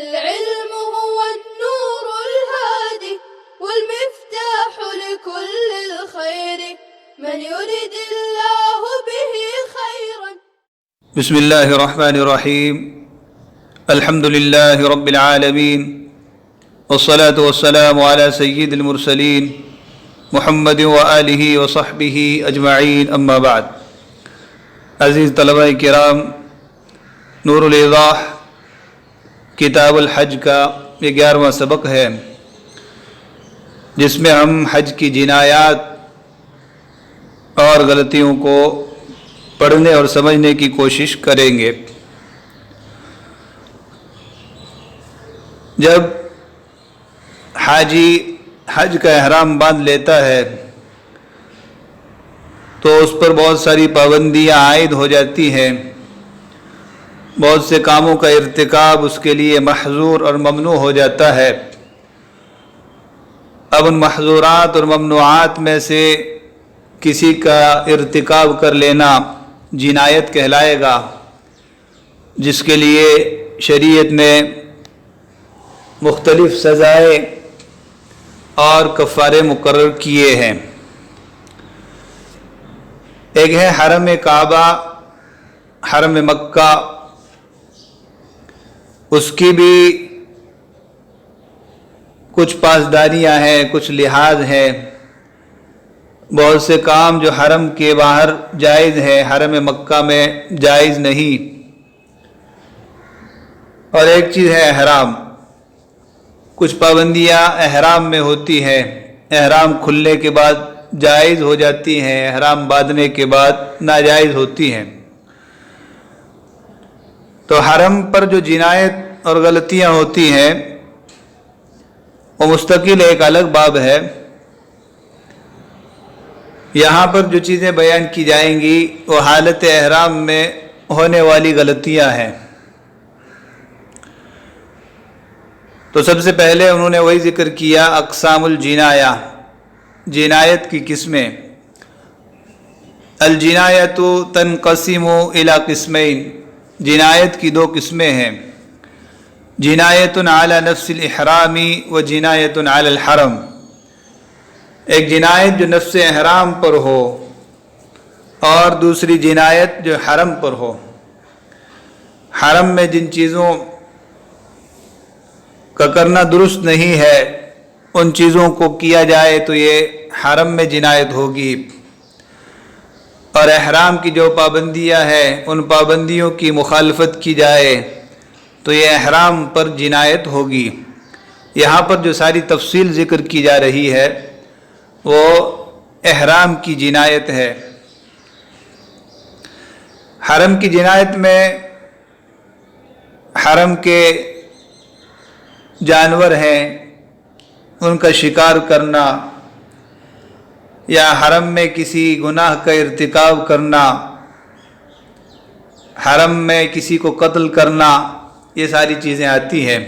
العلم هو النور الهادي والمفتاح لكل الخير من يرد الله به خيرا. بسم الله الرحمن الرحيم. الحمد لله رب العالمين والصلاة والسلام على سيد المرسلين محمد وآلہ وصحبہ اجمعین، اما بعد. عزیز طلبہ کرام، نور الایضاح کتاب الحج کا 11واں سبق ہے، جس میں ہم حج کی جنایات اور غلطیوں کو پڑھنے اور سمجھنے کی کوشش کریں گے. جب حاجی حج کا احرام باندھ لیتا ہے تو اس پر بہت ساری پابندیاں عائد ہو جاتی ہیں، بہت سے کاموں کا ارتکاب اس کے لیے محظور اور ممنوع ہو جاتا ہے. اب ان محظورات اور ممنوعات میں سے کسی کا ارتکاب کر لینا جنایت کہلائے گا، جس کے لیے شریعت نے مختلف سزائیں اور کفارے مقرر کیے ہیں. ایک ہے حرم کعبہ، حرم مکہ، اس کی بھی کچھ پاسداریاں ہیں، کچھ لحاظ ہیں. بہت سے کام جو حرم کے باہر جائز ہے، حرم مکہ میں جائز نہیں. اور ایک چیز ہے احرام، کچھ پابندیاں احرام میں ہوتی ہیں، احرام کھلنے کے بعد جائز ہو جاتی ہیں، احرام باندھنے کے بعد ناجائز ہوتی ہیں. تو حرم پر جو جنایت اور غلطیاں ہوتی ہیں وہ مستقل ایک الگ باب ہے. یہاں پر جو چیزیں بیان کی جائیں گی وہ حالت احرام میں ہونے والی غلطیاں ہیں. تو سب سے پہلے انہوں نے وہی ذکر کیا، اقسام الجنایہ، جنایت کی قسمیں. الجنایۃ تنقسم الی قسمین، جنایت کی دو قسمیں ہیں، جنایت علی نفس الاحرام و جنایت علی الحرم. ایک جنایت جو نفس احرام پر ہو اور دوسری جنایت جو حرم پر ہو. حرم میں جن چیزوں کا کرنا درست نہیں ہے ان چیزوں کو کیا جائے تو یہ حرم میں جنایت ہوگی، اور احرام کی جو پابندیاں ہیں ان پابندیوں کی مخالفت کی جائے تو یہ احرام پر جنایت ہوگی. یہاں پر جو ساری تفصیل ذکر کی جا رہی ہے وہ احرام کی جنایت ہے. حرم کی جنایت میں حرم کے جانور ہیں ان کا شکار کرنا، یا حرم میں کسی گناہ کا ارتکاب کرنا، حرم میں کسی کو قتل کرنا، یہ ساری چیزیں آتی ہیں.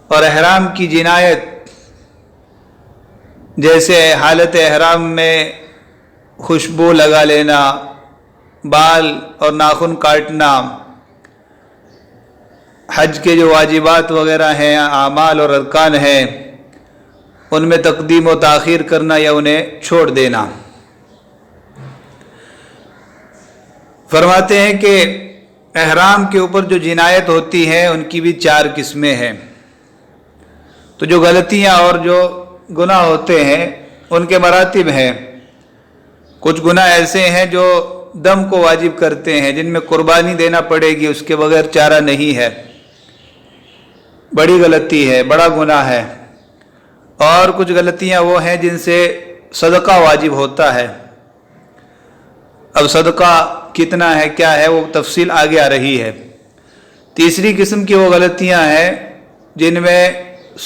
اور احرام کی جنایت جیسے حالت احرام میں خوشبو لگا لینا، بال اور ناخن کاٹنا، حج کے جو واجبات وغیرہ ہیں، اعمال اور ارکان ہیں، ان میں تقدیم و تاخیر کرنا یا انہیں چھوڑ دینا. فرماتے ہیں کہ احرام کے اوپر جو جنایت ہوتی ہے ان کی بھی 4 قسمیں ہیں. تو جو غلطیاں اور جو گناہ ہوتے ہیں ان کے مراتب ہیں. کچھ گناہ ایسے ہیں جو دم کو واجب کرتے ہیں، جن میں قربانی دینا پڑے گی، اس کے بغیر چارہ نہیں ہے، بڑی غلطی ہے، بڑا گناہ ہے. اور کچھ غلطیاں وہ ہیں جن سے صدقہ واجب ہوتا ہے. اب صدقہ کتنا ہے، کیا ہے، وہ تفصیل آگے آ رہی ہے. تیسری قسم کی وہ غلطیاں ہیں جن میں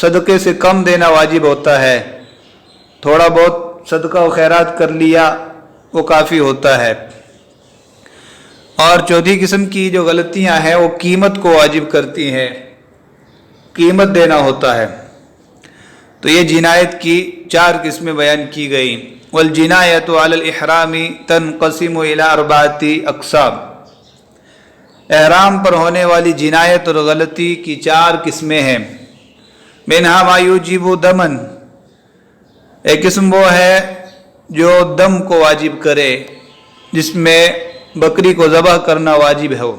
صدقے سے کم دینا واجب ہوتا ہے، تھوڑا بہت صدقہ و خیرات کر لیا وہ کافی ہوتا ہے. اور چوتھی قسم کی جو غلطیاں ہیں وہ قیمت کو واجب کرتی ہیں، قیمت دینا ہوتا ہے. تو یہ جنایت کی 4 قسمیں بیان کی گئیں. والجنایۃ علی الاحرام تنقسم الی 4 اقسام. احرام پر ہونے والی جنایت اور غلطی کی 4 قسمیں ہیں۔ منہا ما یوجب دمن، ایک قسم وہ ہے جو دم کو واجب کرے، جس میں بکری کو ذبح کرنا واجب ہے،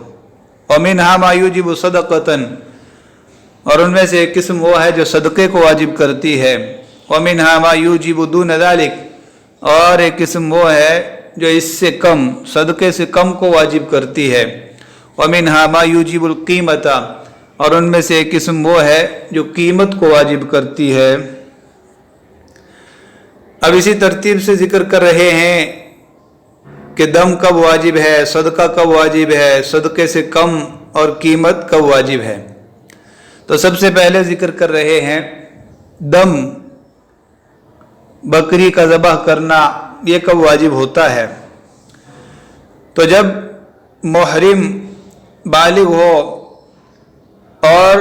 اور منہا ما یوجب صدقتن، اور ان میں سے ایک قسم وہ ہے جو صدقے کو واجب کرتی ہے، ومنہا ما یوجب دون ذلک، اور ایک قسم وہ ہے جو اس سے کم، صدقے سے کم کو واجب کرتی ہے، ومنہا ما یوجب القیمۃ، اور ان میں سے ایک قسم وہ ہے جو قیمت کو واجب کرتی ہے۔ اب اسی ترتیب سے ذکر کر رہے ہیں کہ دم کب واجب ہے، صدقہ کب واجب ہے، صدقے سے کم اور قیمت کب واجب ہے۔ تو سب سے پہلے ذکر کر رہے ہیں دم، بکری کا ذبح کرنا، یہ کب واجب ہوتا ہے۔ تو جب محرم بالغ ہو اور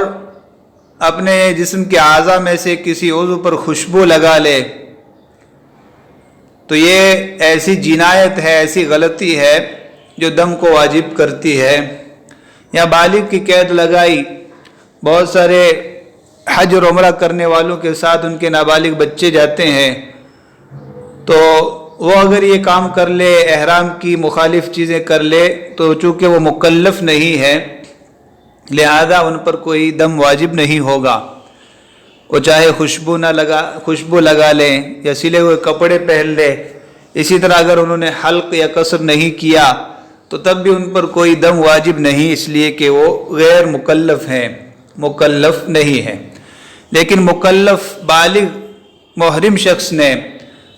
اپنے جسم کے اعضاء میں سے کسی عضو پر خوشبو لگا لے تو یہ ایسی جنایت ہے، ایسی غلطی ہے جو دم کو واجب کرتی ہے۔ یا بالغ کی قید لگائی، بہت سارے حج اور عمرہ کرنے والوں کے ساتھ ان کے نابالغ بچے جاتے ہیں، تو وہ اگر یہ کام کر لے، احرام کی مخالف چیزیں کر لے، تو چونکہ وہ مکلف نہیں ہے لہذا ان پر کوئی دم واجب نہیں ہوگا۔ وہ چاہے خوشبو لگا لیں یا سلے ہوئے کپڑے پہن لے، اسی طرح اگر انہوں نے حلق یا قصر نہیں کیا تو تب بھی ان پر کوئی دم واجب نہیں، اس لیے کہ وہ غیر مکلف ہیں، مکلف نہیں ہیں۔ لیکن مکلف بالغ محرم شخص نے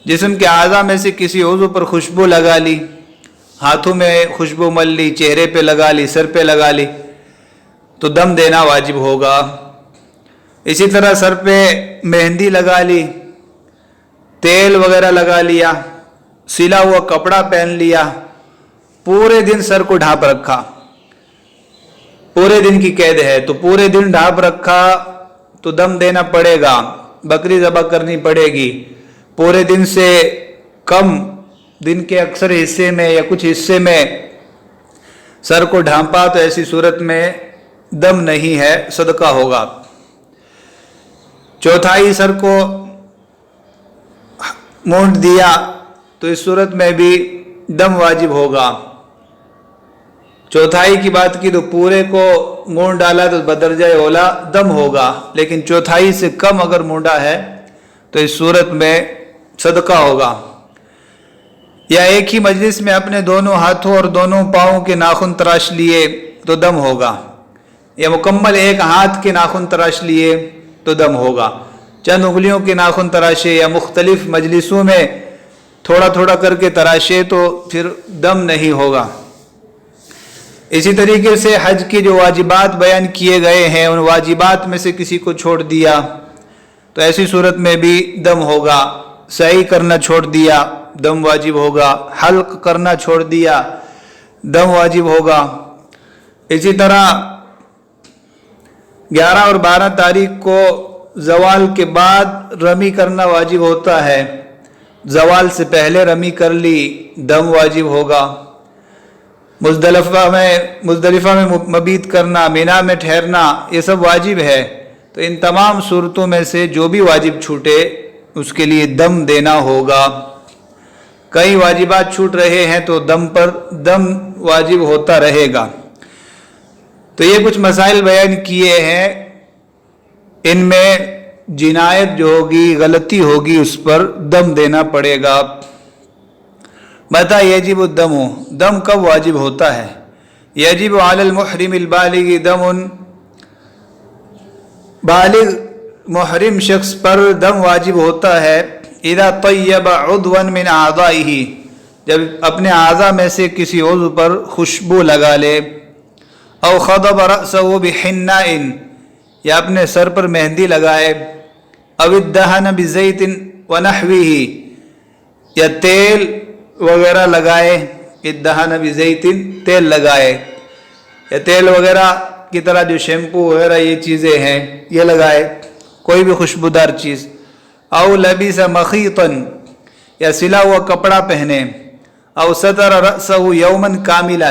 جسم کے اعضاء میں سے کسی عضو پر خوشبو لگا لی، ہاتھوں میں خوشبو مل لی، چہرے پہ لگا لی، سر پہ لگا لی، تو دم دینا واجب ہوگا۔ اسی طرح سر پہ مہندی لگا لی، تیل وغیرہ لگا لیا، سلا ہوا کپڑا پہن لیا، پورے دن سر کو ڈھانپ رکھا، پورے دن کی قید ہے، تو پورے دن ڈھانپ رکھا تو دم دینا پڑے گا، بکری ذبح کرنی پڑے گی۔ پورے دن سے کم، دن کے اکثر حصے میں یا کچھ حصے میں سر کو ڈھانپا تو ایسی صورت میں دم نہیں ہے، صدقہ ہوگا۔ چوتھائی سر کو مونڈ دیا تو اس صورت میں بھی دم واجب ہوگا۔ چوتھائی کی بات کی تو پورے کو مونڈ ڈالا تو بدرجہ اولا دم ہوگا، لیکن چوتھائی سے کم اگر مونڈا ہے تو اس صورت میں صدقہ ہوگا۔ یا ایک ہی مجلس میں اپنے دونوں ہاتھوں اور دونوں پاؤں کے ناخن تراش لیے تو دم ہوگا، یا مکمل ایک ہاتھ کے ناخن تراش لیے تو دم ہوگا، چند انگلیوں کے ناخن تراشے یا مختلف مجلسوں میں تھوڑا تھوڑا کر کے تراشے تو پھر دم نہیں ہوگا۔ اسی طریقے سے حج کے جو واجبات بیان کیے گئے ہیں ان واجبات میں سے کسی کو چھوڑ دیا تو ایسی صورت میں بھی دم ہوگا۔ سعی کرنا چھوڑ دیا، دم واجب ہوگا۔ حلق کرنا چھوڑ دیا، دم واجب ہوگا۔ اسی طرح 11 اور 12 تاریخ کو زوال کے بعد رمی کرنا واجب ہوتا ہے، زوال سے پہلے رمی کر لی، دم واجب ہوگا۔ مزدلفہ میں مبیت کرنا، مینا میں ٹھہرنا، یہ سب واجب ہے۔ تو ان تمام صورتوں میں سے جو بھی واجب چھوٹے اس کے لیے دم دینا ہوگا۔ کئی واجبات چھوٹ رہے ہیں تو دم واجب ہوتا رہے گا۔ تو یہ کچھ مسائل بیان کیے ہیں، ان میں جنایت جو ہوگی، غلطی ہوگی، اس پر دم دینا پڑے گا۔ متى یجب الدم، دم کب واجب ہوتا ہے؟ یجب علی المحرم البالغ دم، بالغ محرم شخص پر دم واجب ہوتا ہے اذا طیب عضوا من اعضائه، جب اپنے اعضاء میں سے کسی عضو پر خوشبو لگا لے، او خضب رأسه بحناء، یا اپنے سر پر مہندی لگائے، او ادہن بزیت ونحوه، یا تیل وغیرہ لگائے، ادہن بزیت، تیل لگائے، یا تیل وغیرہ کی طرح جو شیمپو وغیرہ یہ چیزیں ہیں یہ لگائے، کوئی بھی خوشبودار چیز، او لبس مخیطا، یا سلا ہوا کپڑا پہنے، او ستر رأسه یوما کاملا،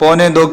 1.25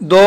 2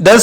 10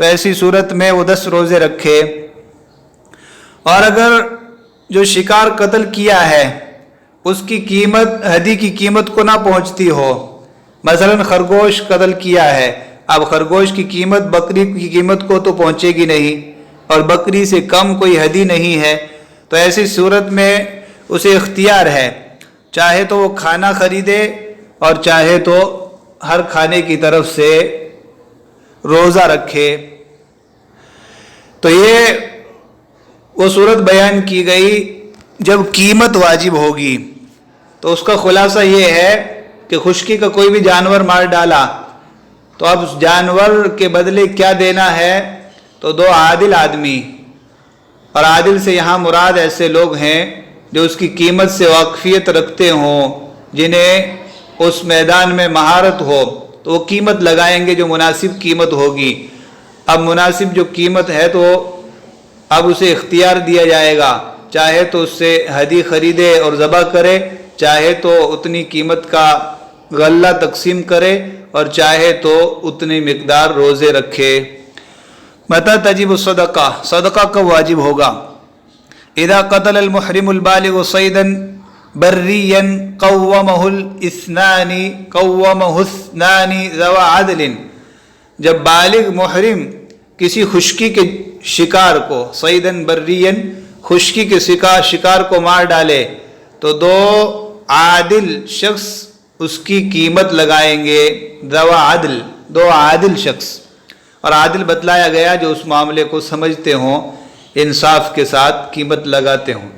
تو ایسی صورت میں وہ 10 روزے رکھے۔ اور اگر جو شکار قتل کیا ہے اس کی قیمت ہدی کی قیمت کو نہ پہنچتی ہو، مثلا خرگوش قتل کیا ہے، اب خرگوش کی قیمت بکری کی قیمت کو تو پہنچے گی نہیں، اور بکری سے کم کوئی ہدی نہیں ہے، تو ایسی صورت میں اسے اختیار ہے، چاہے تو وہ کھانا خریدے اور چاہے تو ہر کھانے کی طرف سے روزہ رکھے۔ تو یہ وہ صورت بیان کی گئی جب قیمت واجب ہوگی۔ تو اس کا خلاصہ یہ ہے کہ خشکی کا کوئی بھی جانور مار ڈالا تو اب اس جانور کے بدلے کیا دینا ہے؟ تو 2 عادل آدمی، اور عادل سے یہاں مراد ایسے لوگ ہیں جو اس کی قیمت سے واقفیت رکھتے ہوں، جنہیں اس میدان میں مہارت ہو، تو وہ قیمت لگائیں گے جو مناسب قیمت ہوگی۔ اب مناسب جو قیمت ہے تو اب اسے اختیار دیا جائے گا، چاہے تو اس سے ہدی خریدے اور ذبح کرے، چاہے تو اتنی قیمت کا غلہ تقسیم کرے، اور چاہے تو اتنی مقدار روزے رکھے۔ متى تجب الصدقہ، صدقہ کب واجب ہوگا؟ اذا قتل المحرم البالغ صیدا بریا قومہ اثنان ذوی عدل، جب بالغ محرم کسی خشکی کے شکار کو، صیدن بریا خشکی کے شکار کو مار ڈالے تو 2 عادل شخص اس کی قیمت لگائیں گے، ذوی عدل، 2 عادل شخص، اور عادل بتلایا گیا جو اس معاملے کو سمجھتے ہوں، انصاف کے ساتھ قیمت لگاتے ہوں۔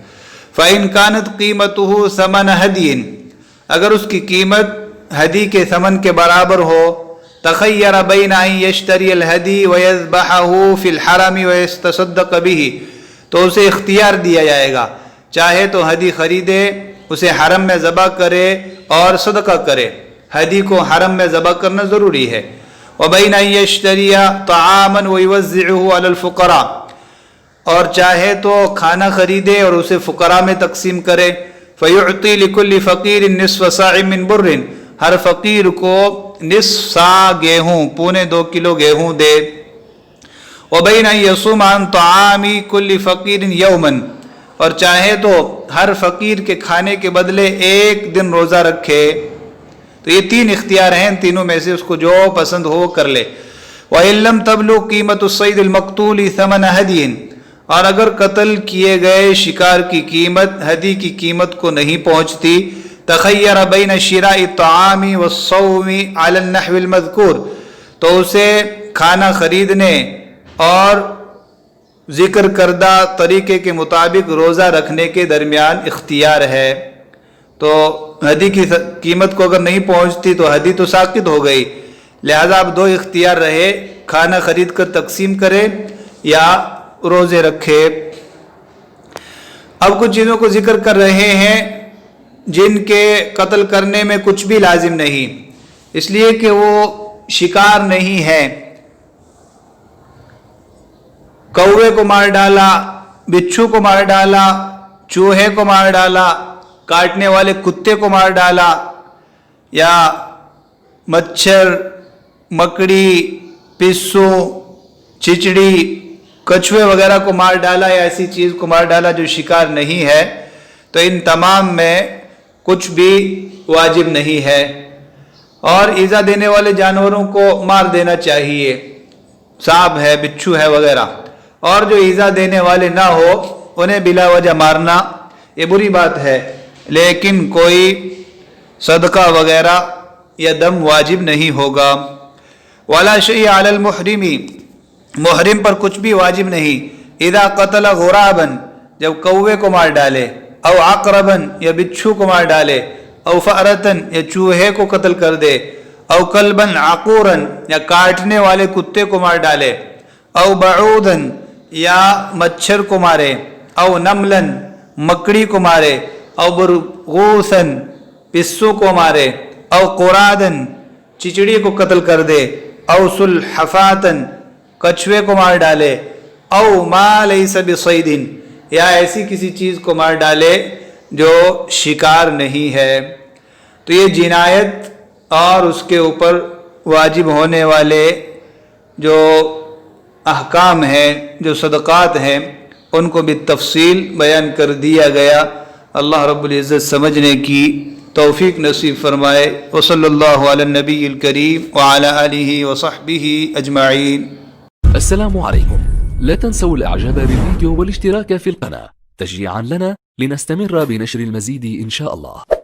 فَإِنْ كَانَتْ قِيمَتُهُ ثَمَنَ هَدْيٍ، اگر اس کی قیمت ہدی کے ثمن کے برابر ہو، تخیر بین ان یشتری الہدی ویذبحہ فی الحرم ویتصدق بہ، تو اسے اختیار دیا جائے گا، چاہے تو ہدی خریدے، اسے حرم میں ذبح کرے اور صدقہ کرے، ہدی کو حرم میں ذبح کرنا ضروری ہے۔ وبین ان یشتری طعاما ویوزعہ علی الفقراء، اور چاہے تو کھانا خریدے اور اسے فقراء میں تقسیم کرے، فیعطی لکل فقیر نصف صاع من بر، ہر فقیر کو نصف صاع گیہوں، 2.25 کلو گیہوں دے۔ وبین ان یصوم عن طعام کل فقیر یوما، اور چاہے تو ہر فقیر کے کھانے کے بدلے 1 دن روزہ رکھے۔ تو یہ 3 اختیار ہیں، تینوں میں سے اس کو جو پسند ہو کر لے۔ وَإِن لَمْ تَبْلُغْ قِيمَةُ الصَّيْدِ الْمَقْتُولِ ثَمَنَ هَدْيٍ، اور اگر قتل کیے گئے شکار کی قیمت ہدی کی قیمت کو نہیں پہنچتی، تخیر بین شراء الطعام والصوم علی النحو المذکور، تو اسے کھانا خریدنے اور ذکر کردہ طریقے کے مطابق روزہ رکھنے کے درمیان اختیار ہے۔ تو ہدی کی قیمت کو اگر نہیں پہنچتی تو ہدی تو ساقط ہو گئی، لہذا اب 2 اختیار رہے، کھانا خرید کر تقسیم کرے یا روزے رکھے۔ اب کچھ چیزوں کو ذکر کر رہے ہیں جن کے قتل کرنے میں کچھ بھی لازم نہیں، اس لیے کہ وہ شکار نہیں ہے۔ کوے کو مار ڈالا، بچھو کو مار ڈالا، چوہے کو مار ڈالا، کاٹنے والے کتے کو مار ڈالا، یا مچھر، مکڑی، پسو، چچڑی، کچھوے وغیرہ کو مار ڈالا، یا ایسی چیز کو مار ڈالا جو شکار نہیں ہے، تو ان تمام میں کچھ بھی واجب نہیں ہے۔ اور ایذا دینے والے جانوروں کو مار دینا چاہیے، سانپ ہے، بچھو ہے وغیرہ، اور جو ایذا دینے والے نہ ہو انہیں بلا وجہ مارنا یہ بری بات ہے، لیکن کوئی صدقہ وغیرہ یا دم واجب نہیں ہوگا۔ ولا شیء علی المحرم، محرم پر کچھ بھی واجب نہیں، اذا قتل غرابا، جب کوے کو مار ڈالے، او عقربا، یا بچھو کو مار ڈالے، او فأرتا، یا چوہے کو قتل کر دے، او کلبا عقورا، یا کاٹنے والے کتے کو مار ڈالے، او بعودا، یا مچھر کو مارے، او نملا، مکڑی کو مارے، او برغوثا، پسو کو مارے، او قرادا، چچڑی کو قتل کر دے، او سلحفاتا، کچھوے کو مار ڈالے، او ما لیس بصید، یا ایسی کسی چیز کو مار ڈالے جو شکار نہیں ہے۔ تو یہ جنایت اور اس کے اوپر واجب ہونے والے جو احکام ہیں، جو صدقات ہیں، ان کو بھی تفصیل بیان کر دیا گیا۔ اللہ رب العزت سمجھنے کی توفیق نصیب فرمائے۔ وصلی اللہ علی النبی الکریم وعلی آلہ وصحبہ اجمعین۔ السلام عليكم. لا تنسوا الاعجاب بالفيديو والاشتراك في القناة تشجيعا لنا لنستمر بنشر المزيد إن شاء الله.